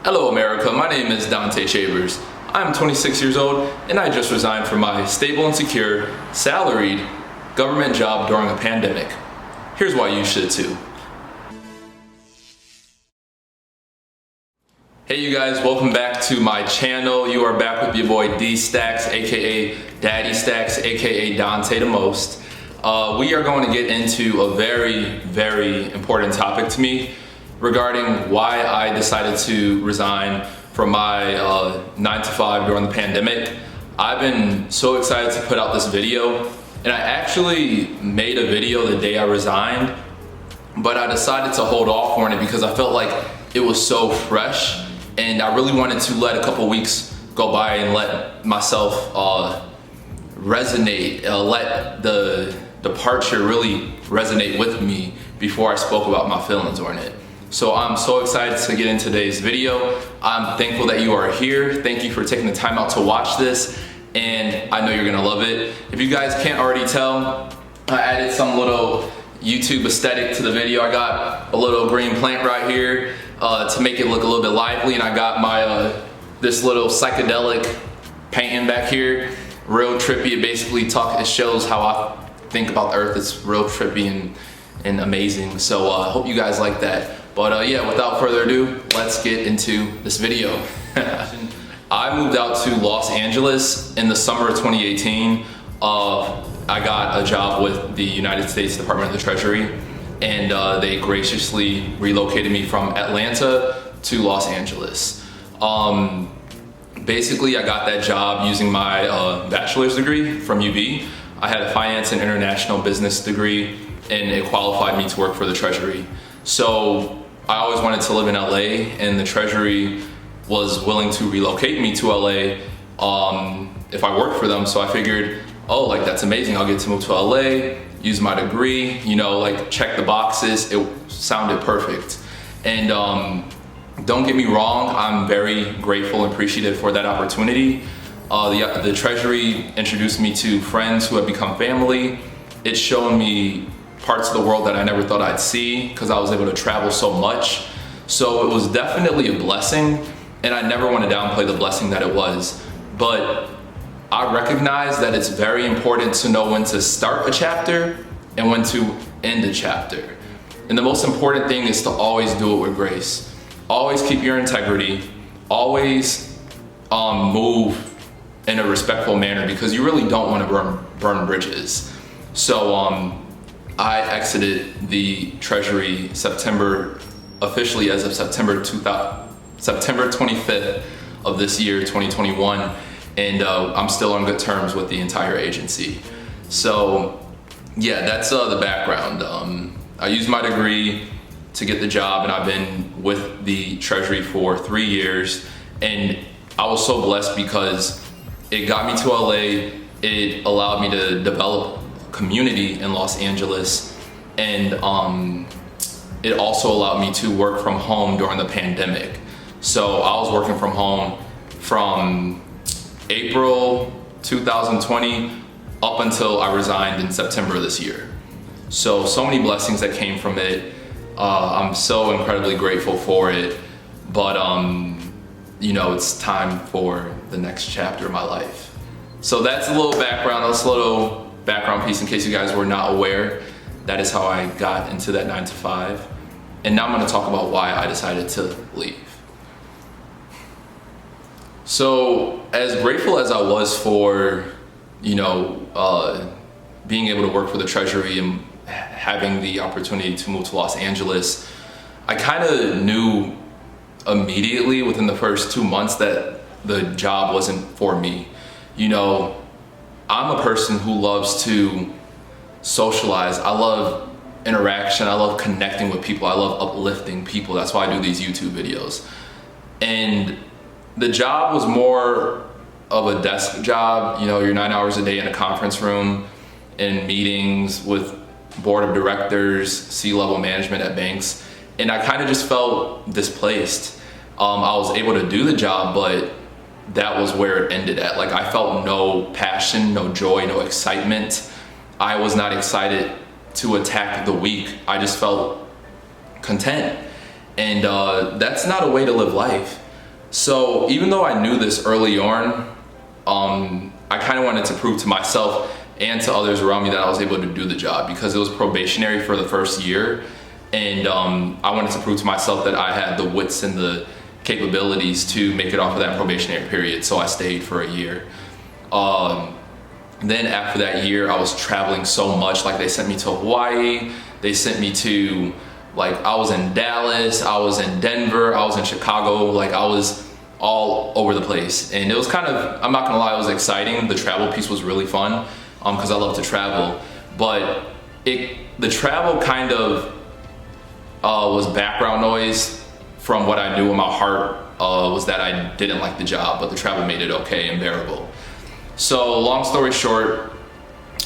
Hello America, my name is Dante Shavers. I'm 26 years old and I just resigned from my stable and secure, salaried government job during a pandemic. Here's why you should too. Hey you guys, welcome back to my channel. You are back with your boy D Stacks, aka Daddy Stacks, aka Dante the Most. We are going to get into a very important topic to me regarding why I decided to resign from my 9-to-5 during the pandemic. I've been so excited to put out this video, and I actually made a video the day I resigned, but I decided to hold off on it because I felt like it was so fresh, and I really wanted to let a couple weeks go by and let myself resonate, let the departure really resonate with me before I spoke about my feelings on it. So I'm so excited to get in today's video. I'm thankful that you are here. Thank you for taking the time out to watch this, and I know you're gonna love it. If you guys can't already tell, I added some little YouTube aesthetic to the video. I got a little green plant right here to make it look a little bit lively, and I got my this little psychedelic painting back here, real trippy. It shows how I think about the earth. It's real trippy and amazing. So I hope you guys like that. But yeah, without further ado, let's get into this video. I moved out to Los Angeles in the summer of 2018. I got a job with the United States Department of the Treasury, and they graciously relocated me from Atlanta to Los Angeles. Basically, I got that job using my bachelor's degree from UB. I had a finance and international business degree, and it qualified me to work for the Treasury. So I always wanted to live in LA, and the Treasury was willing to relocate me to LA if I worked for them. So I figured, oh, like that's amazing. I'll get to move to LA, use my degree, you know, like check the boxes. It sounded perfect. And don't get me wrong, I'm very grateful and appreciative for that opportunity. The Treasury introduced me to friends who have become family. It's shown me parts of the world that I never thought I'd see because I was able to travel so much. So it was definitely a blessing, and I never want to downplay the blessing that it was. But I recognize that it's very important to know when to start a chapter and when to end a chapter. And the most important thing is to always do it with grace. Always keep your integrity. Always move in a respectful manner, because you really don't want to burn bridges. So I exited the Treasury officially as of September 25th of this year, 2021, and I'm still on good terms with the entire agency. So yeah, that's the background. I used my degree to get the job, and I've been with the Treasury for 3 years, and I was so blessed because it got me to LA. It allowed me to develop community in Los Angeles, and it also allowed me to work from home during the pandemic. So I was working from home from April 2020 up until I resigned in September of this year. So many blessings that came from it. I'm so incredibly grateful for it, but you know, it's time for the next chapter of my life. So that's a little background. That's a little background piece in case you guys were not aware. That is how I got into that 9-to-5. And now I'm going to talk about why I decided to leave. So as grateful as I was for, you know, being able to work for the Treasury and having the opportunity to move to Los Angeles, I kind of knew immediately within the first 2 months that the job wasn't for me. You know, I'm a person who loves to socialize. I love interaction. I love connecting with people. I love uplifting people. That's why I do these YouTube videos. And the job was more of a desk job. You know, you're 9 hours a day in a conference room, in meetings with board of directors, C-level management at banks. And I kind of just felt displaced. I was able to do the job, but that was where it ended at. Like, I felt no passion, no joy, no excitement. I was not excited to attack the week. I just felt content. And that's not a way to live life. So even though I knew this early on, I kind of wanted to prove to myself and to others around me that I was able to do the job, because it was probationary for the first year. And I wanted to prove to myself that I had the wits and the capabilities to make it off of that probationary period. So I stayed for a year. Then after that year, I was traveling so much. Like, they sent me to Hawaii, they sent me to, like, I was in Dallas, I was in Denver, I was in Chicago, like I was all over the place. And it was kind of, I'm not gonna lie, it was exciting. The travel piece was really fun, because I love to travel. But the travel kind of was background noise from what I knew in my heart was that I didn't like the job, but the travel made it okay and bearable. So long story short,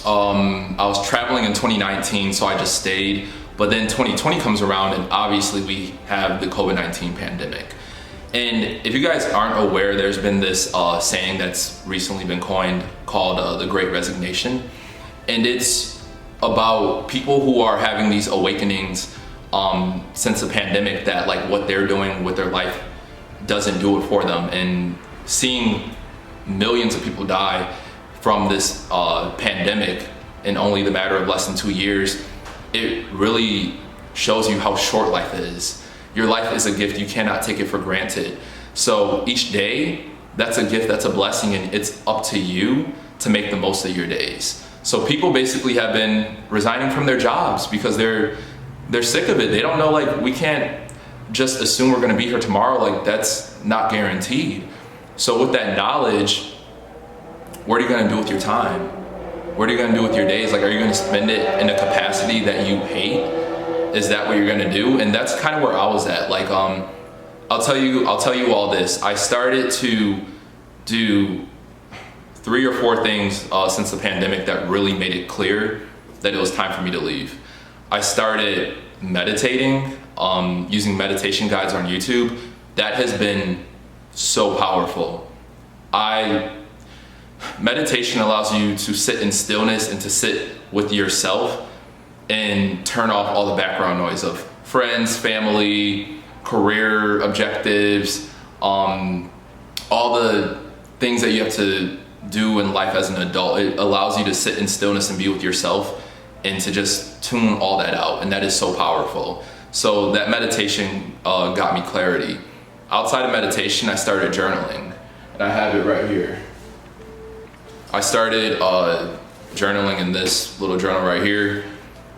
I was traveling in 2019, so I just stayed. But then 2020 comes around, and obviously we have the COVID-19 pandemic. And if you guys aren't aware, there's been this saying that's recently been coined called the Great Resignation. And it's about people who are having these awakenings since the pandemic, that like what they're doing with their life doesn't do it for them. And seeing millions of people die from this pandemic in only the matter of less than 2 years, it really shows you how short life is. Your life is a gift. You cannot take it for granted. So each day, that's a gift, that's a blessing, and it's up to you to make the most of your days. So people basically have been resigning from their jobs because they're sick of it. They don't know, like, we can't just assume we're gonna be here tomorrow. Like, that's not guaranteed. So with that knowledge, what are you gonna do with your time? What are you gonna do with your days? Like, are you gonna spend it in a capacity that you hate? Is that what you're gonna do? And that's kind of where I was at. Like, I'll tell you all this. I started to do 3 or 4 things since the pandemic that really made it clear that it was time for me to leave. I started meditating, using meditation guides on YouTube. That has been so powerful. Meditation allows you to sit in stillness and to sit with yourself and turn off all the background noise of friends, family, career objectives, all the things that you have to do in life as an adult. It allows you to sit in stillness and be with yourself and to just tune all that out, and that is so powerful. So that meditation got me clarity. Outside of meditation, I started journaling, and I have it right here. I started journaling in this little journal right here,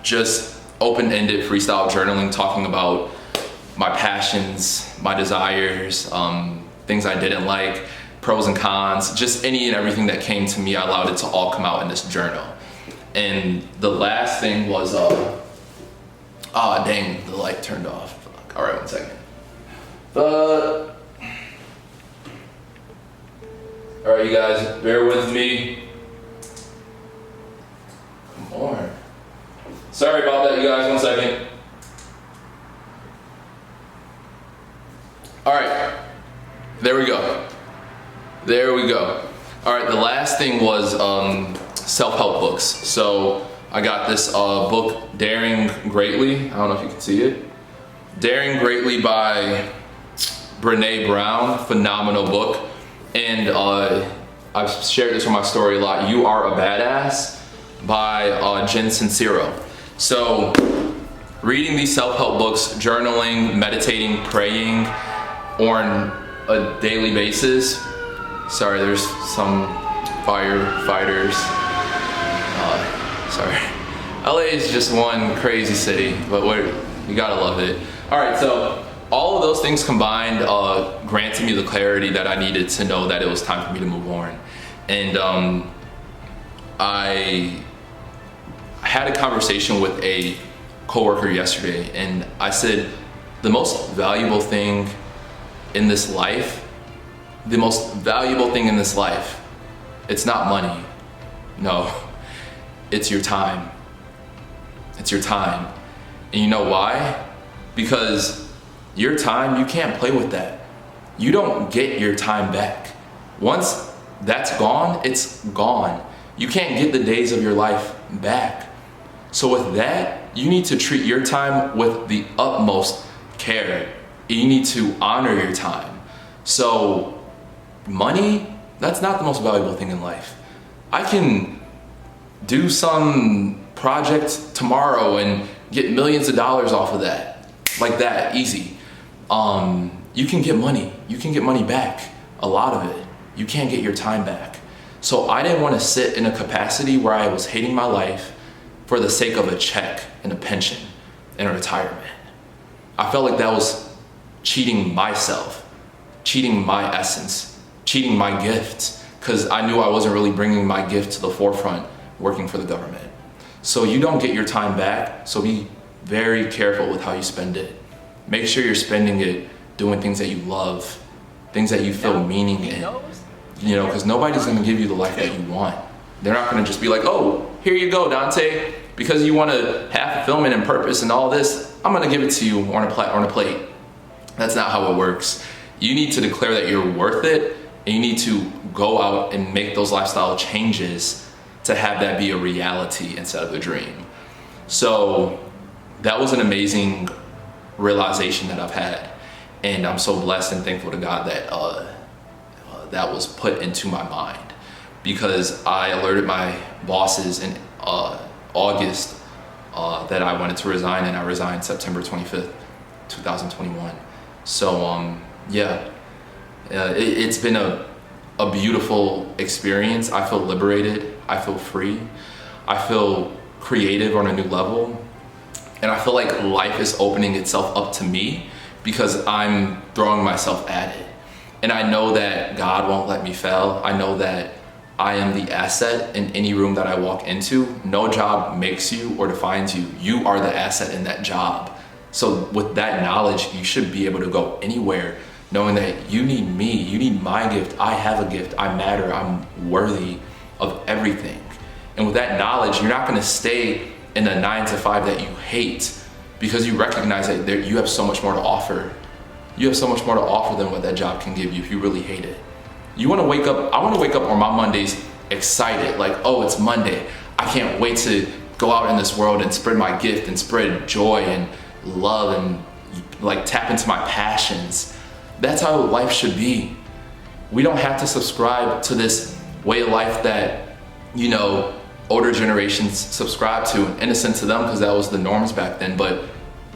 just open-ended freestyle journaling, talking about my passions, my desires, things I didn't like, pros and cons, just any and everything that came to me. I allowed it to all come out in this journal. And the last thing was, dang, the light turned off. Fuck. All right, 1 second. All right, you guys, bear with me. Come on. Sorry about that, you guys, 1 second. All right, there we go. There we go. All right, the last thing was self-help books. So I got this book, Daring Greatly. I don't know if you can see it. Daring Greatly by Brene Brown, phenomenal book. And I've shared this on my story a lot. You Are a Badass by Jen Sincero. So reading these self-help books, journaling, meditating, praying on a daily basis. Sorry, there's some firefighters. Sorry. LA is just one crazy city, but you gotta love it. All right, so all of those things combined granted me the clarity that I needed to know that it was time for me to move on. And I had a conversation with a coworker yesterday, and I said, the most valuable thing in this life, it's not money. No, it's your time. It's your time. And you know why? Because your time, you can't play with that. You don't get your time back. Once that's gone, it's gone. You can't get the days of your life back. So with that, you need to treat your time with the utmost care. You need to honor your time. So money, that's not the most valuable thing in life. I can do some project tomorrow and get millions of dollars off of that, like that, easy. You can get money. You can get money back, a lot of it. You can't get your time back. So I didn't want to sit in a capacity where I was hating my life for the sake of a check and a pension and a retirement. I felt like that was cheating myself, cheating my essence, cheating my gift, because I knew I wasn't really bringing my gift to the forefront working for the government. So you don't get your time back, so be very careful with how you spend it. Make sure you're spending it doing things that you love, things that you feel meaning in. You know, because nobody's gonna give you the life that you want. They're not gonna just be like, oh, here you go, Dante. Because you want to have fulfillment and purpose and all this, I'm gonna give it to you on a plate. That's not how it works. You need to declare that you're worth it, and you need to go out and make those lifestyle changes to have that be a reality instead of a dream. So that was an amazing realization that I've had, and I'm so blessed and thankful to God that that was put into my mind, because I alerted my bosses in August that I wanted to resign, and I resigned September 25th, 2021. So yeah, it's been a beautiful experience. I feel liberated, I feel free, I feel creative on a new level, and I feel like life is opening itself up to me because I'm throwing myself at it. And I know that God won't let me fail. I know that I am the asset in any room that I walk into. No job makes you or defines you. You are the asset in that job. So with that knowledge, you should be able to go anywhere knowing that you need me, you need my gift. I have a gift, I matter, I'm worthy of everything. And with that knowledge, you're not gonna stay in a 9 to 5 that you hate, because you recognize that you have so much more to offer. You have so much more to offer than what that job can give you if you really hate it. You wanna wake up, I wanna wake up on my Mondays excited, like, oh, it's Monday. I can't wait to go out in this world and spread my gift and spread joy and love and like tap into my passions. That's how life should be. We don't have to subscribe to this way of life that, you know, older generations subscribe to, innocent to them because that was the norms back then, but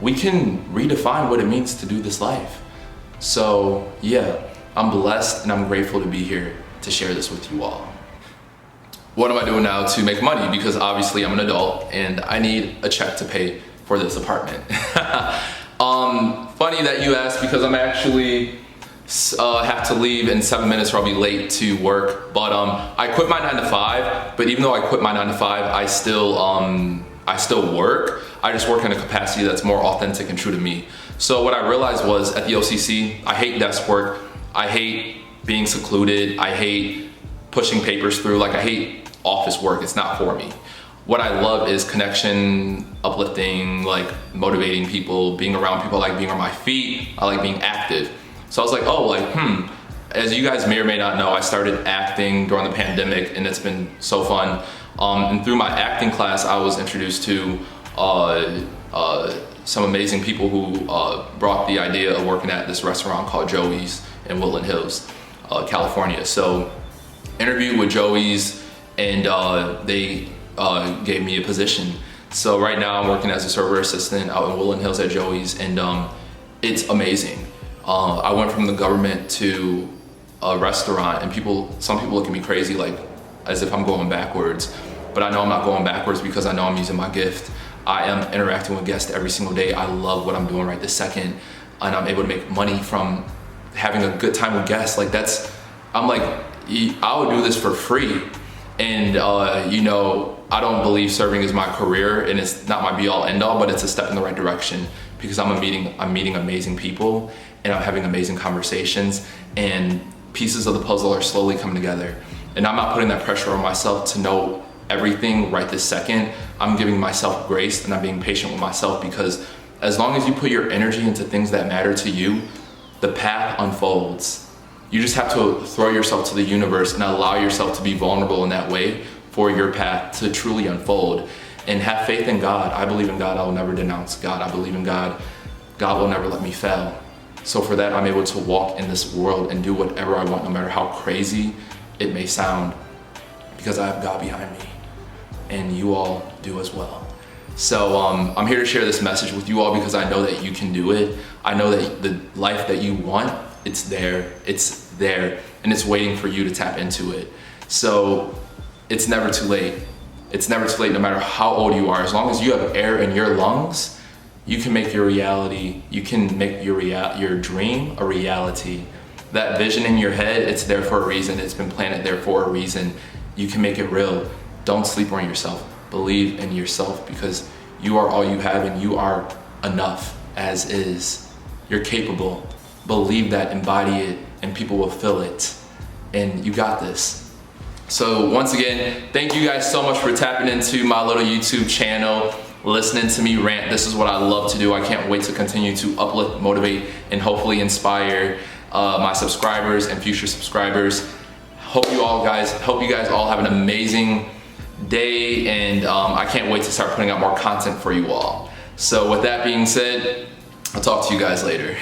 we can redefine what it means to do this life. So yeah, I'm blessed and I'm grateful to be here to share this with you all. What am I doing now to make money? Because obviously I'm an adult and I need a check to pay for this apartment. Funny that you asked, because I'm actually have to leave in 7 minutes or I'll be late to work. But I quit my 9 to 5, but even though I quit my 9 to 5, I still work. I just work in a capacity that's more authentic and true to me. So what I realized was at the OCC, I hate desk work. I hate being secluded. I hate pushing papers through. Like, I hate office work. It's not for me. What I love is connection, uplifting, like motivating people, being around people. I like being on my feet. I like being active. So I was like, oh, like, as you guys may or may not know, I started acting during the pandemic, and it's been so fun. And through my acting class, I was introduced to some amazing people who brought the idea of working at this restaurant called Joey's in Woodland Hills, California. So interviewed with Joey's, and they gave me a position. So right now I'm working as a server assistant out in Woodland Hills at Joey's, and it's amazing. I went from the government to a restaurant, and some people look at me crazy, like as if I'm going backwards. But I know I'm not going backwards because I know I'm using my gift. I am interacting with guests every single day. I love what I'm doing right this second, and I'm able to make money from having a good time with guests. Like, I'm like, I would do this for free. And you know, I don't believe serving is my career, and it's not my be all end all, but it's a step in the right direction, because I'm meeting amazing people, and I'm having amazing conversations, and pieces of the puzzle are slowly coming together. And I'm not putting that pressure on myself to know everything right this second. I'm giving myself grace, and I'm being patient with myself, because as long as you put your energy into things that matter to you, the path unfolds. You just have to throw yourself to the universe and allow yourself to be vulnerable in that way for your path to truly unfold. And have faith in God. I believe in God. I will never denounce God. I believe in God. God will never let me fail. So for that, I'm able to walk in this world and do whatever I want, no matter how crazy it may sound, because I have God behind me, and you all do as well. So I'm here to share this message with you all because I know that you can do it. I know that the life that you want, it's there, and it's waiting for you to tap into it. So it's never too late. It's never too late, no matter how old you are. As long as you have air in your lungs, you can make your reality, you can make your dream a reality. That vision in your head, it's there for a reason. It's been planted there for a reason. You can make it real. Don't sleep on yourself. Believe in yourself, because you are all you have and you are enough as is. You're capable. Believe that, embody it, and people will feel it. And you got this. So once again, thank you guys so much for tapping into my little YouTube channel, listening to me rant. This is what I love to do. I can't wait to continue to uplift, motivate, and hopefully inspire my subscribers and future subscribers. Hope you guys all have an amazing day, and I can't wait to start putting out more content for you all. So with that being said, I'll talk to you guys later.